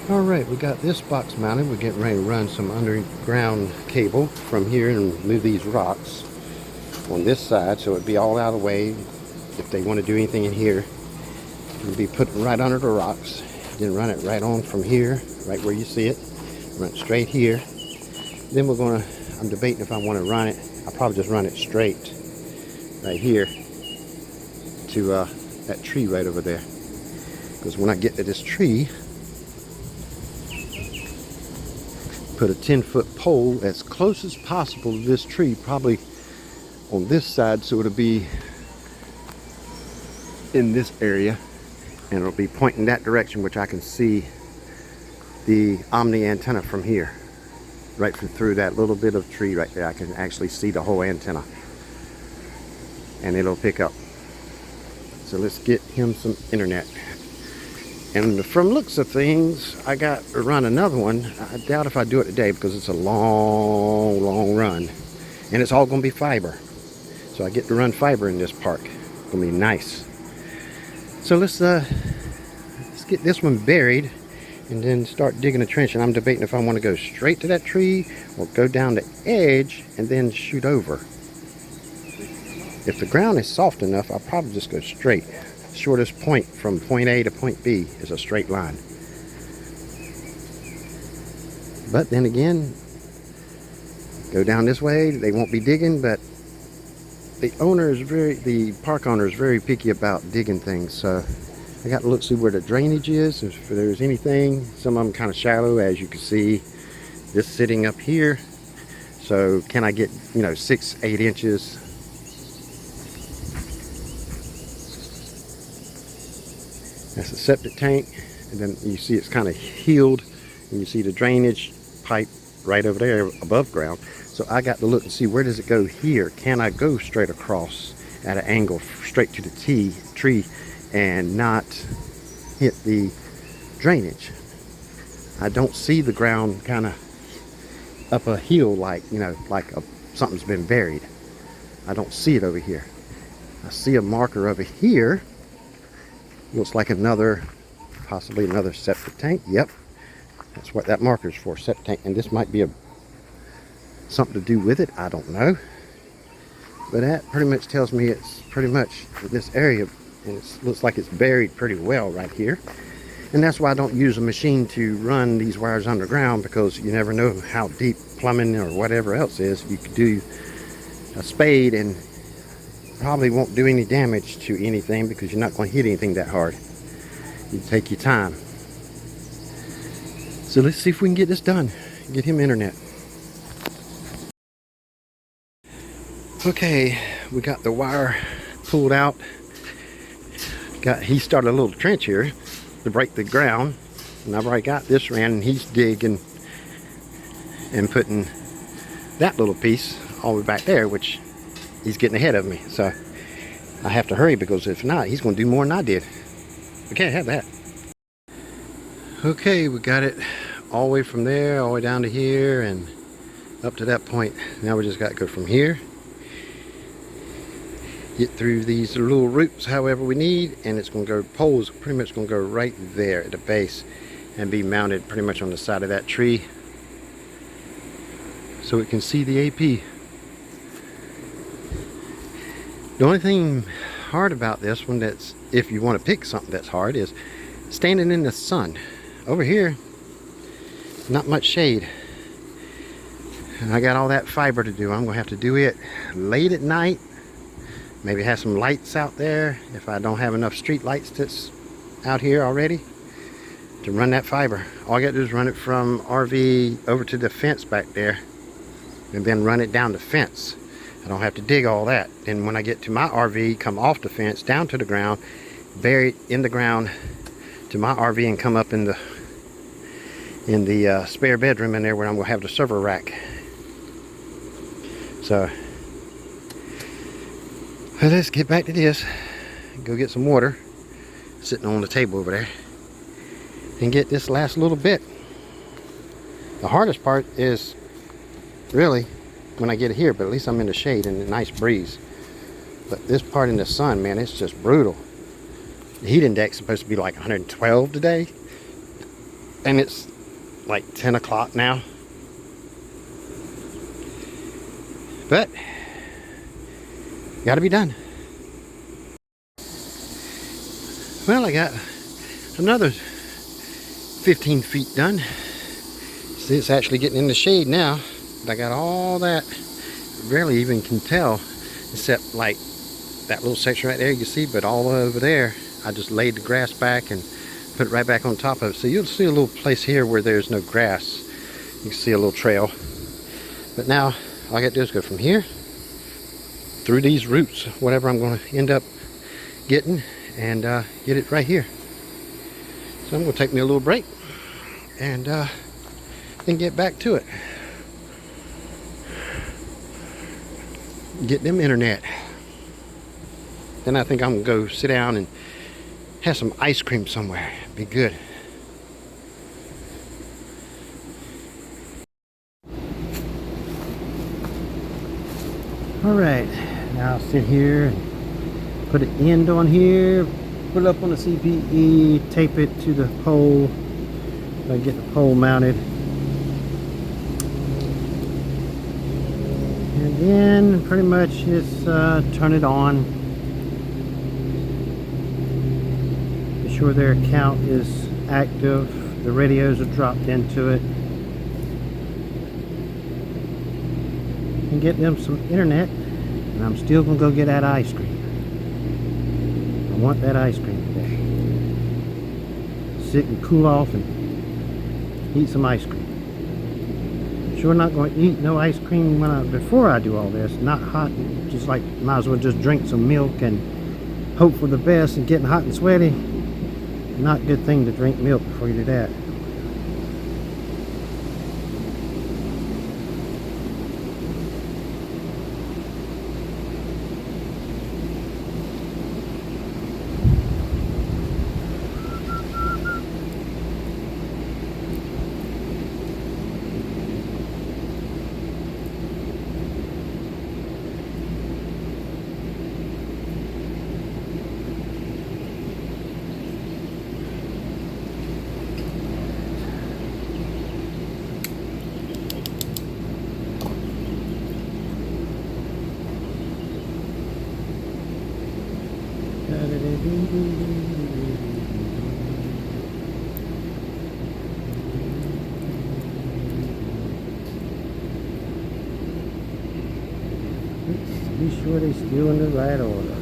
Alright, we got this box mounted. We're getting ready to run some underground cable from here and move these rocks on this side so it'd be all out of the way. If they want to do anything in here, it'll be put right under the rocks. Then run it right on from here, right where you see it. Run it straight here. Then I'm debating if I want to run it. I'll probably just run it straight right here to that tree right over there. Because when I get to this tree, put a 10-foot pole as close as possible to this tree, probably on this side, so it'll be in this area and it'll be pointing that direction, which I can see the Omni antenna from here, right from through that little bit of tree right there. I can actually see the whole antenna and it'll pick up. So let's get him some internet. And from looks of things, I got to run another one. I doubt if I do it today because it's a long run. And it's all going to be fiber. So I get to run fiber in this park. It's going to be nice. So let's get this one buried and then start digging a trench. And I'm debating if I want to go straight to that tree or go down the edge and then shoot over. If the ground is soft enough, I'll probably just go straight. Shortest point from point A to point B is a straight line. But then again, go down this way, they won't be digging, but the park owner is very picky about digging things. So I got to look, see where the drainage is, if there's anything. Some of them kind of shallow, as you can see. This sitting up here. So can I get, 6-8 inches? That's a septic tank, and then you see it's kind of healed, and you see the drainage pipe right over there above ground. So I got to look and see, where does it go here? Can I go straight across at an angle straight to the tree and not hit the drainage? I don't see the ground kind of up a hill like, something's been buried. I don't see it over here. I see a marker over here. Looks like possibly another septic tank. Yep, that's what that marker is for, septic tank. And this might be something to do with it, I don't know. But that pretty much tells me it's pretty much this area, and it looks like it's buried pretty well right here. And that's why I don't use a machine to run these wires underground, because you never know how deep plumbing or whatever else is. You could do a spade and probably won't do any damage to anything, because you're not going to hit anything that hard. You take your time. So let's see if we can get this done. Get him internet. Okay, we got the wire pulled out. He started a little trench here to break the ground, and I've already got this ran, and he's digging and putting that little piece all the way back there, which he's getting ahead of me. So I have to hurry, because if not, he's going to do more than I did. We can't have that. Okay, we got it all the way from there, all the way down to here, and up to that point. Now we just got to go from here, get through these little roots however we need, and it's going to go, poles pretty much going to go right there at the base and be mounted pretty much on the side of that tree so it can see the AP. The only thing hard about this one, that's, if you want to pick something that's hard, is standing in the sun. Over here, not much shade. And I got all that fiber to do. I'm going to have to do it late at night. Maybe have some lights out there if I don't have enough street lights that's out here already to run that fiber. All I got to do is run it from RV over to the fence back there, and then run it down the fence. I don't have to dig all that. And when I get to my RV, come off the fence down to the ground, bury it in the ground to my RV, and come up in the spare bedroom in there where I'm going to have the server rack. So let's get back to this. Go get some water sitting on the table over there, and get this last little bit. The hardest part is really when I get here, but at least I'm in the shade and a nice breeze. But this part in the sun, man, it's just brutal. The heat index is supposed to be like 112 today. and it's like 10 o'clock now. But gotta be done. Well, I got another 15 feet done. See, it's actually getting in the shade now. But I got all that. Barely even can tell, except like that little section right there you can see, but all over there I just laid the grass back and put it right back on top of it. So you'll see a little place here where there's no grass. You can see a little trail. But now all I got to do is go from here through these roots, whatever I'm going to end up getting, and get it right here. So I'm going to take me a little break and then get back to it. Get them internet. Then I think I'm going to go sit down and have some ice cream somewhere. Be good. Alright, now I'll sit here and put an end on here, put it up on the CPE, tape it to the pole, so I get the pole mounted. And then pretty much just turn it on. Be sure their account is active, the radios are dropped into it. And get them some internet, and I'm still gonna go get that ice cream. I want that ice cream today. Sit and cool off and eat some ice cream. Sure not going to eat no ice cream before I do all this. Not hot, just like might as well just drink some milk and hope for the best. And getting hot and sweaty, not a good thing to drink milk before you do that. Be sure they still in the right order.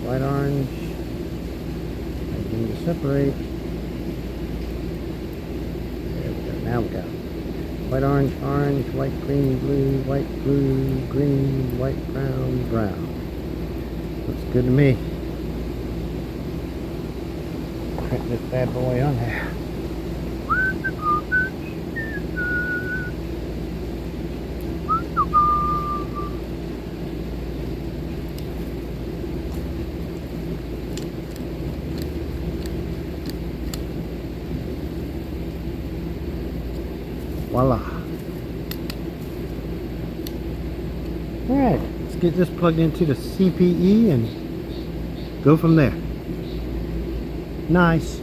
White, orange, make them to separate. There we go. Now we got white, orange, orange, white, green, blue, white, blue, green, white, brown, brown. Looks good to me. Print this bad boy on there. Voila. Alright, let's get this plugged into the CPE and go from there. Nice.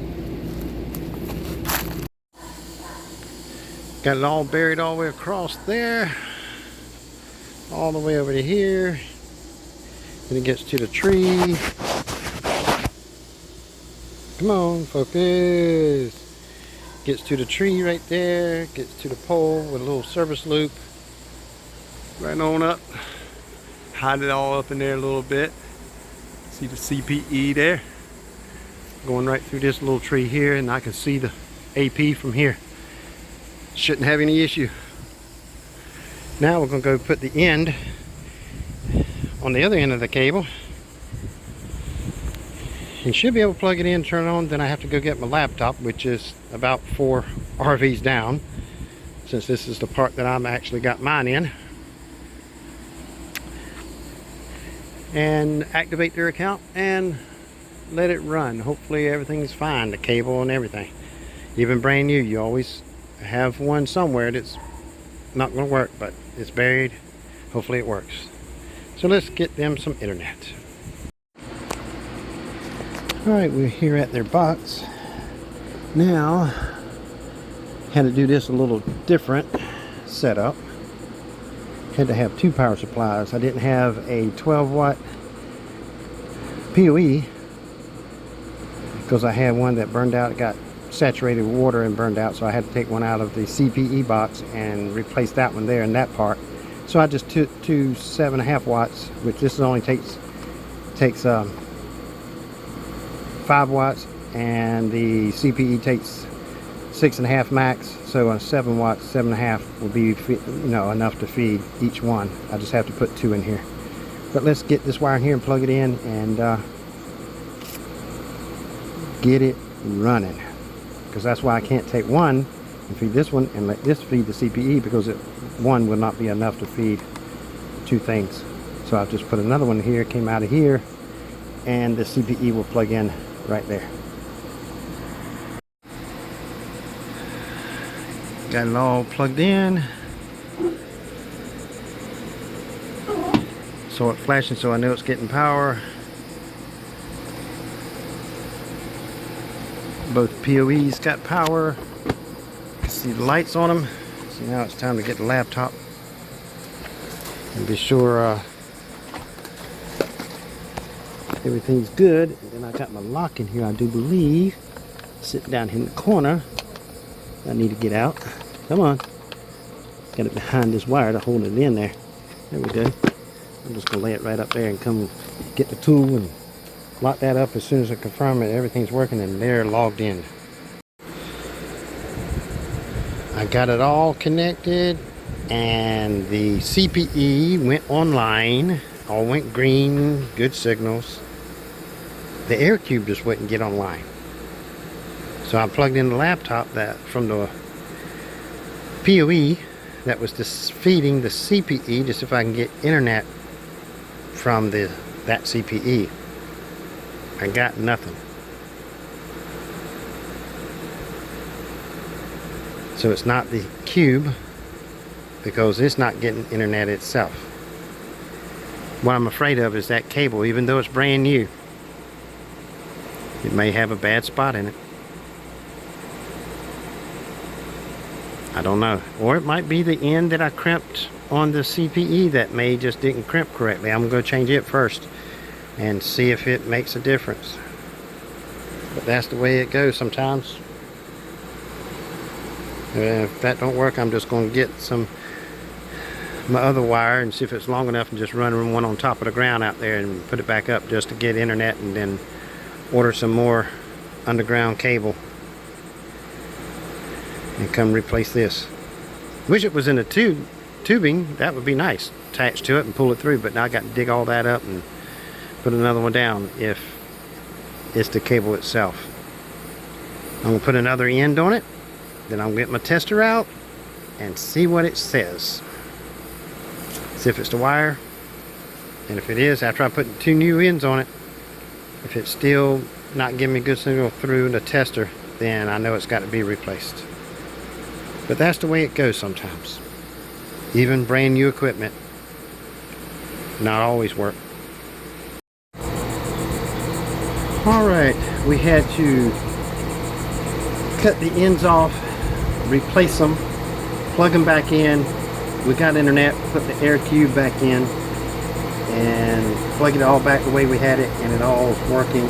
Got it all buried all the way across there. All the way over to here. Then it gets to the tree. Come on, focus. Gets to the tree right there, gets to the pole with a little service loop. Right on up. Hide it all up in there a little bit. See the CPE there? Going right through this little tree here, and I can see the AP from here. Shouldn't have any issue. Now we're going to go put the end on the other end of the cable. And should be able to plug it in, turn it on. Then I have to go get my laptop, which is about 4 RVs down, since this is the part that I'm actually got mine in, and activate their account and let it run. Hopefully everything's fine, the cable and everything. Even brand new, you always have one somewhere that's not going to work, but it's buried. Hopefully it works. So let's get them some internet. Alright, we're here at their box. Now, had to do this a little different setup. Had to have two power supplies. I didn't have a 12-watt PoE because I had one that burned out. It got saturated with water and burned out, so I had to take one out of the CPE box and replace that one there in that part. So I just took two 7.5 watts, which this only takes 5 watts, and the CPE takes 6.5 max. So on 7 watts, 7.5 will be, you know, enough to feed each one. I just have to put 2 in here. But let's get this wire in here and plug it in and get it running. Because that's why I can't take one and feed this one and let this feed the CPE, because one will not be enough to feed 2 things. So I've just put another one here, came out of here, and the CPE will plug in right there. Got it all plugged in. So it's flashing, so I know it's getting power. Both PoEs got power. You can see the lights on them. So now it's time to get the laptop and be sure everything's good. And then I got my lock in here, I do believe, sitting down here in the corner. I need to get out. Come on. Got it behind this wire to hold it in there. There we go. I'm just going to lay it right up there and come get the tool and lock that up as soon as I confirm that everything's working and they're logged in. I got it all connected and the CPE went online. All went green, good signals. The air cube just wouldn't get online. So I plugged in the laptop that from the PoE that was just feeding the CPE, just if I can get internet from that CPE. I got nothing. So it's not the cube, because it's not getting internet itself. What I'm afraid of is that cable, even though it's brand new, it may have a bad spot in it. I don't know. Or it might be the end that I crimped on the CPE that may just didn't crimp correctly. I'm going to change it first and see if it makes a difference. But that's the way it goes sometimes. If that don't work, I'm just going to get my other wire and see if it's long enough and just run one on top of the ground out there and put it back up just to get internet, and then order some more underground cable and come replace this. Wish it was in a tubing. That would be nice. Attach to it and pull it through, but now I got to dig all that up and put another one down if it's the cable itself. I'm going to put another end on it, then I'll get my tester out and see what it says. See if it's the wire, and if it is, after I put 2 new ends on it, if it's still not giving me good signal through the tester, then I know it's got to be replaced. But that's the way it goes sometimes. Even brand new equipment not always work. Alright, we had to cut the ends off, replace them, plug them back in. We got internet, put the air cube back in, and plug it all back the way we had it, and it all is working.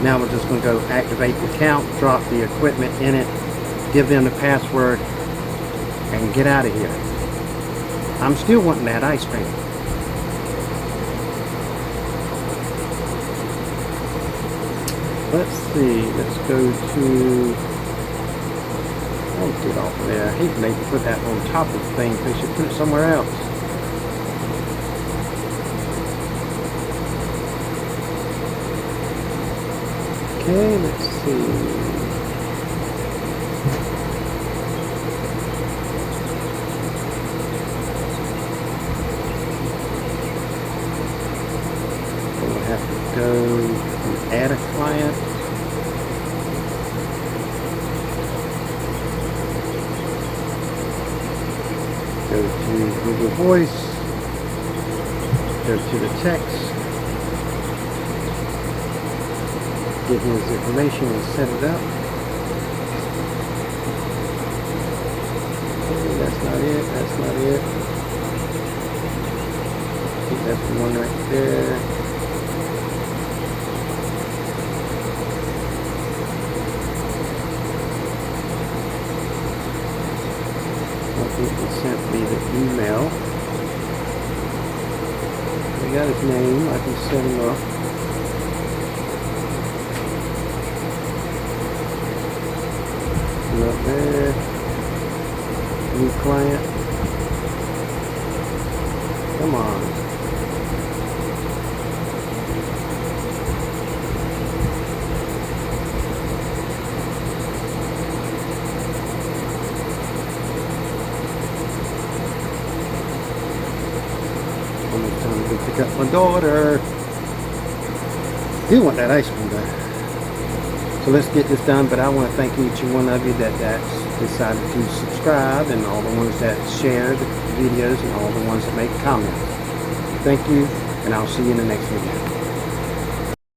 Now we're just going to go activate the account, drop the equipment in it, give them the password, and get out of here. I'm still wanting that ice cream. Let's see, let's go to, let's get off of there. I hate to make you put that on top of the thing, they should put it somewhere else. Okay, let's see. We'll have to go and add a client. Go to Google Voice. Go to the text. Get his information and set it up. not it. That's not it. I think that's the one right there. I think he sent me the email. I got his name. I can set him up. Up there. New client. Come on. Almost time to go pick up my daughter. Do want that ice cream though. So let's get this done, but I want to thank each and one of you that decided to subscribe, and all the ones that share the videos, and all the ones that make comments. Thank you, and I'll see you in the next video.